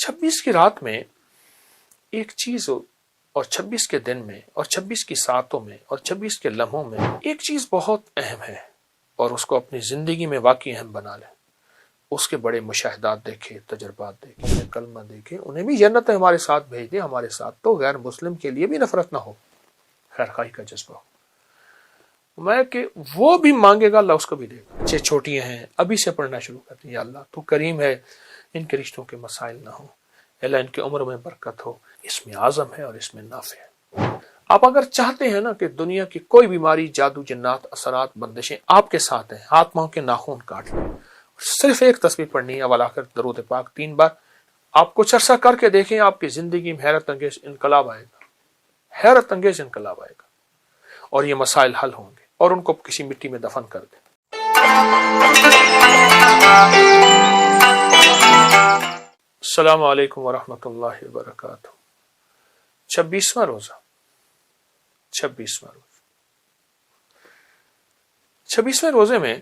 26 کی رات میں ایک چیز اور 26 کے دن میں اور 26 کی ساعتوں میں اور 26 کے لمحوں میں ایک چیز بہت اہم ہے، اور اس کو اپنی زندگی میں واقعی اہم بنا لیں۔ اس کے بڑے مشاہدات دیکھے، تجربات دیکھے، انہیں کلمہ دیکھے، انہیں بھی جنت ہمارے ساتھ بھیج دے، ہمارے ساتھ تو غیر مسلم کے لیے بھی نفرت نہ ہو، خیر خواہی کا جذبہ ہو، میں کہ وہ بھی مانگے گا اللہ اس کو بھی دے گا۔ بچے چھوٹیاں ہیں، ابھی سے پڑھنا شروع کرتے ہیں، یا اللہ تو کریم ہے، ان کے رشتوں کے مسائل نہ ہوں، اللہ ان کی عمر میں برکت ہو، اس میں اعظم ہے اور اس میں نافع ہے۔ آپ اگر چاہتے ہیں نا کہ دنیا کی کوئی بیماری، جادو، جنات، اثرات، بندشیں آپ کے ساتھ ہیں، ہاتھ پاؤں کے ناخن کاٹ لیں، صرف ایک تسبیح پڑھنی ہے، اول آخر درود پاک 3 بار، آپ کچھ عرصہ کر کے دیکھیں، آپ کی زندگی میں حیرت انگیز انقلاب آئے گا، حیرت انگیز انقلاب آئے گا، اور یہ مسائل حل ہوں گے، اور ان کو کسی مٹی میں دفن کر دیں۔ السلام علیکم ورحمۃ اللہ وبرکاتہ۔ 26واں روزہ، 26ویں روزے میں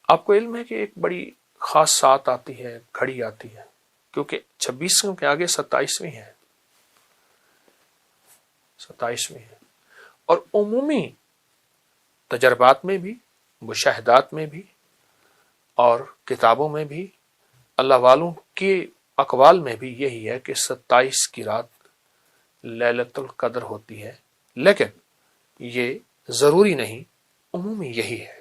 آپ کو علم ہے کہ ایک بڑی خاص سات آتی ہے، گھڑی آتی ہے، کیونکہ 26 کے آگے 27ویں ہے، 27ویں ہے، اور عمومی تجربات میں بھی، مشاہدات میں بھی، اور کتابوں میں بھی، اللہ والوں کے اقوال میں بھی یہی ہے کہ 27 کی رات لیلۃ القدر ہوتی ہے، لیکن یہ ضروری نہیں، عمومی یہی ہے،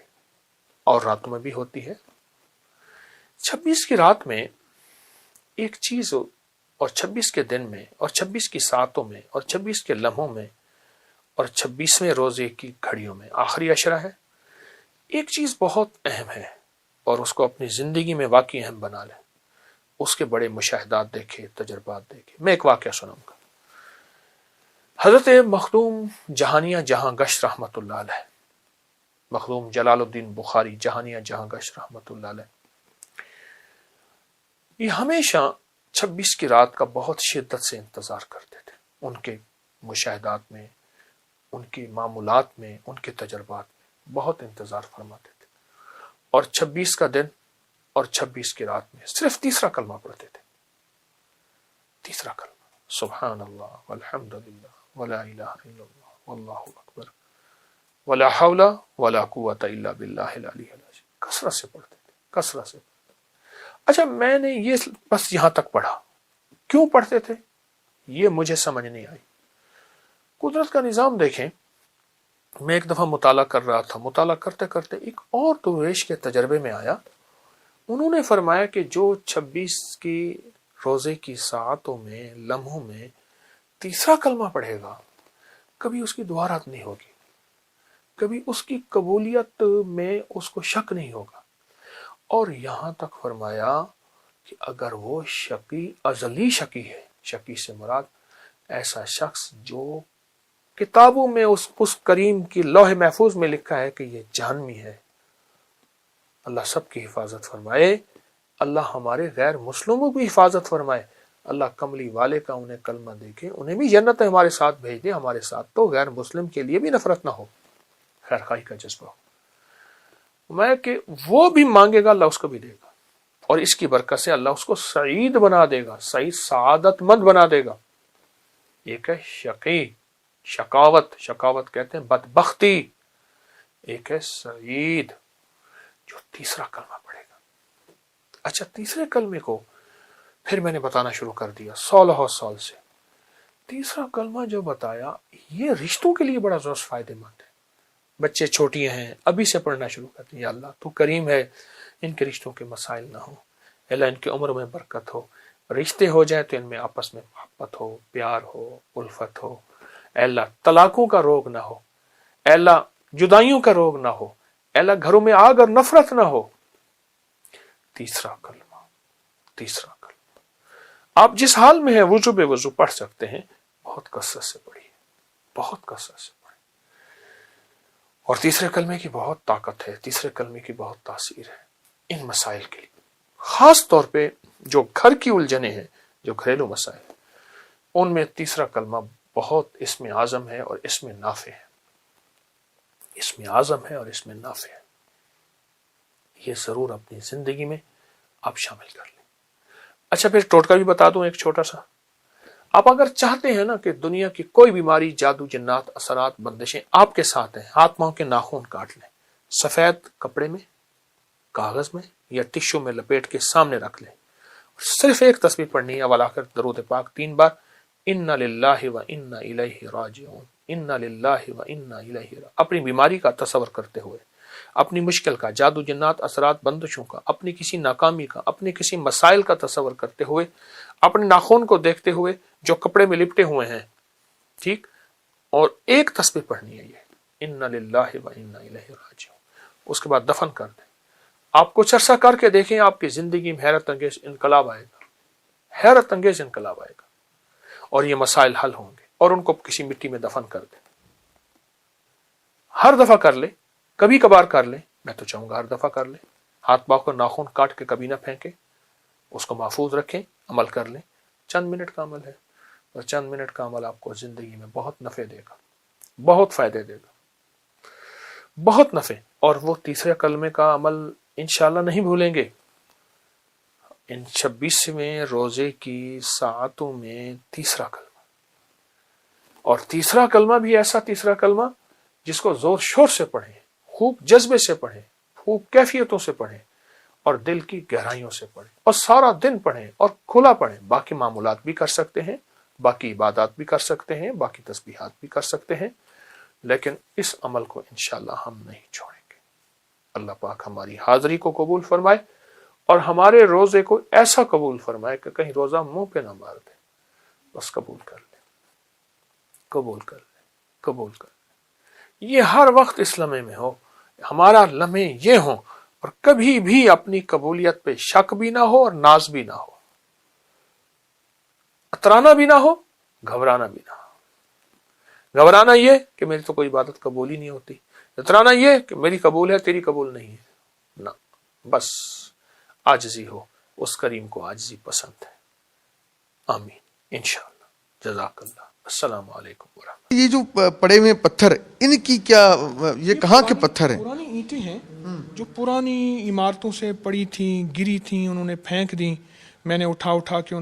اور راتوں میں بھی ہوتی ہے۔ 26 کی رات میں ایک چیز اور 26 کے دن میں اور 26 کی ساعتوں میں اور 26 کے لمحوں میں اور 26ویں روزے کی گھڑیوں میں، آخری عشرہ ہے، ایک چیز بہت اہم ہے، اور اس کو اپنی زندگی میں واقعی اہم بنا لیں۔ اس کے بڑے مشاہدات دیکھے، تجربات دیکھے۔ میں ایک واقعہ سناؤں گا۔ حضرت مخدوم جہانیہ جہاں گشت رحمۃ اللہ علیہ، مخدوم جلال الدین بخاری جہانیہ جہاں گشت رحمۃ اللہ علیہ، یہ ہمیشہ 26 کی رات کا بہت شدت سے انتظار کرتے تھے، ان کے مشاہدات میں، ان کی معمولات میں، ان کے تجربات میں بہت انتظار فرماتے تھے، اور 26 کا دن اور 26 کی رات میں صرف تیسرا کلمہ پڑھتے تھے، تیسرا کلمہ، سبحان اللہ والحمد للہ ولا الہ الا اللہ واللہ اکبر ولا حول ولا قوت الا باللہ العلی العظیم، کثرت سے پڑھتے تھے، کثرت سے۔ اچھا، میں نے یہ بس یہاں تک پڑھا، کیوں پڑھتے تھے یہ مجھے سمجھ نہیں آئی۔ قدرت کا نظام دیکھیں، میں ایک دفعہ مطالعہ کر رہا تھا، مطالعہ کرتے کرتے ایک اور درویش کے تجربے میں آیا، انہوں نے فرمایا کہ جو 26 کی روزے کی ساعتوں میں، لمحوں میں تیسرا کلمہ پڑھے گا، کبھی اس کی دعا رد نہیں ہوگی، کبھی اس کی قبولیت میں اس کو شک نہیں ہوگا، اور یہاں تک فرمایا کہ اگر وہ شقی، ازلی شقی ہے، شقی سے مراد ایسا شخص جو کتابوں میں اس کریم کی لوح محفوظ میں لکھا ہے کہ یہ جہنمی ہے، اللہ سب کی حفاظت فرمائے، اللہ ہمارے غیر مسلموں کی حفاظت فرمائے، اللہ کملی والے کا انہیں کلمہ دیکھے، انہیں بھی جنت ہمارے ساتھ بھیج دے، ہمارے ساتھ تو غیر مسلم کے لیے بھی نفرت نہ ہو، خیر خواہی کا جذبہ ہو، میں کہ وہ بھی مانگے گا اللہ اس کو بھی دے گا، اور اس کی برکت سے اللہ اس کو سعید بنا دے گا، سعید سعادت مند بنا دے گا۔ ایک ہے شقی، شقاوت کہتے ہیں بدبختی، ایک ہے سعید جو تیسرا کلمہ پڑھے گا۔ اچھا، تیسرے کلمے کو پھر میں نے بتانا شروع کر دیا 16 سال سے۔ تیسرا کلمہ جو بتایا، یہ رشتوں کے لیے بڑا زور فائدہ مند ہے۔ بچے چھوٹیاں ہیں، ابھی سے پڑھنا شروع کرتے ہیں، یا اللہ تو کریم ہے، ان کے رشتوں کے مسائل نہ ہوں، اللہ ان کی عمر میں برکت ہو، رشتے ہو جائیں تو ان میں آپس میں محبت ہو، پیار ہو، الفت ہو، اے اللہ طلاقوں کا روگ نہ ہو، اے اللہ جدائیوں کا روگ نہ ہو، اے اللہ گھروں میں آگ اور نفرت نہ ہو۔ تیسرا کلمہ، تیسرا کلمہ آپ جس حال میں ہیں وضو بے وضو پڑھ سکتے ہیں، بہت کثرت سے پڑھیے، بہت کثرت سے پڑھیے، اور تیسرے کلمے کی بہت طاقت ہے، تیسرے کلمے کی بہت تاثیر ہے ان مسائل کے لیے، خاص طور پہ جو گھر کی الجھنیں ہیں، جو گھریلو مسائل، ان میں تیسرا کلمہ بہت اس میں اعظم ہے اور اس میں نافع ہے، اس میں اعظم ہے اور اس میں نافع ہے، یہ ضرور اپنی زندگی میں آپ شامل کر لیں۔ اچھا پھر ٹوٹکا بھی بتا دوں ایک چھوٹا سا. آپ اگر چاہتے ہیں نا کہ دنیا کی کوئی بیماری، جادو، جنات، اثرات، بندشیں آپ کے ساتھ ہیں، ہاتھ پاؤں کے ناخن کاٹ لیں، سفید کپڑے میں، کاغذ میں یا ٹشو میں لپیٹ کے سامنے رکھ لیں، صرف ایک تسبیح پڑھنی ہے ولاخر درود پاک 3 بار، انا للہ و انا الیہ راجعون، انا للہ و انا الیہ راجعون. اپنی بیماری کا تصور کرتے ہوئے، اپنی مشکل کا، جادو جنات اثرات بندشوں کا، اپنی کسی ناکامی کا، اپنے کسی مسائل کا تصور کرتے ہوئے، اپنے ناخن کو دیکھتے ہوئے جو کپڑے میں لپٹے ہوئے ہیں، ٹھیک، اور ایک تسبیح پڑھنی ہے یہ انا للہ و انا الیہ راجعون. اس کے بعد دفن کر دیں. آپ کچھ عرصہ کر کے دیکھیں، آپ کی زندگی میں حیرت انگیز انقلاب آئے گا، حیرت انگیز انقلاب آئے گا، اور یہ مسائل حل ہوں گے. اور ان کو کسی مٹی میں دفن کر دیں. ہر دفعہ کر لیں، کبھی کبھار کر لیں، میں تو چاہوں گا ہر دفعہ کر لیں. ہاتھ پاؤں کو ناخن کاٹ کے کبھی نہ پھینکیں، اس کو محفوظ رکھیں، عمل کر لیں. چند منٹ کا عمل ہے، اور چند منٹ کا عمل آپ کو زندگی میں بہت نفع دے گا، بہت فائدے دے گا، بہت نفع. اور وہ تیسرے کلمے کا عمل انشاءاللہ نہیں بھولیں گے. ان 26ویں روزے کی ساعتوں میں تیسرا کلمہ، اور تیسرا کلمہ بھی ایسا تیسرا کلمہ جس کو زور شور سے پڑھیں، خوب جذبے سے پڑھیں، خوب کیفیتوں سے پڑھیں، اور دل کی گہرائیوں سے پڑھیں، اور سارا دن پڑھیں اور کھلا پڑھیں. باقی معمولات بھی کر سکتے ہیں، باقی عبادات بھی کر سکتے ہیں، باقی تسبیحات بھی کر سکتے ہیں، لیکن اس عمل کو انشاءاللہ ہم نہیں چھوڑیں گے. اللہ پاک ہماری حاضری کو قبول فرمائے، اور ہمارے روزے کو ایسا قبول فرمائے کہ کہیں روزہ منہ پہ نہ مار دے. بس قبول کر لیں، قبول کر لیں، قبول کر لیں. یہ ہر وقت اس لمحے میں ہو، ہمارا لمحے یہ ہو، اور کبھی بھی اپنی قبولیت پہ شک بھی نہ ہو اور ناز بھی نہ ہو، اترانا بھی نہ ہو، گھبرانا بھی نہ ہو. گھبرانا یہ کہ میری تو کوئی عبادت قبول ہی نہیں ہوتی، اترانا یہ کہ میری قبول ہے تیری قبول نہیں ہے. نہ، بس عاجزی ہو، اس کریم کو عاجزی پسند ہے. آمین انشاءاللہ. جزاک اللہ. السلام علیکم ورحمۃ. یہ جو پڑے ہوئے پتھر، ان کی کیا، یہ کہاں کے پتھر ہیں؟ پرانی اینٹیں ہیں جو پرانی عمارتوں سے پڑی تھیں، گری تھیں، انہوں نے پھینک دیں. میں نے اٹھا کے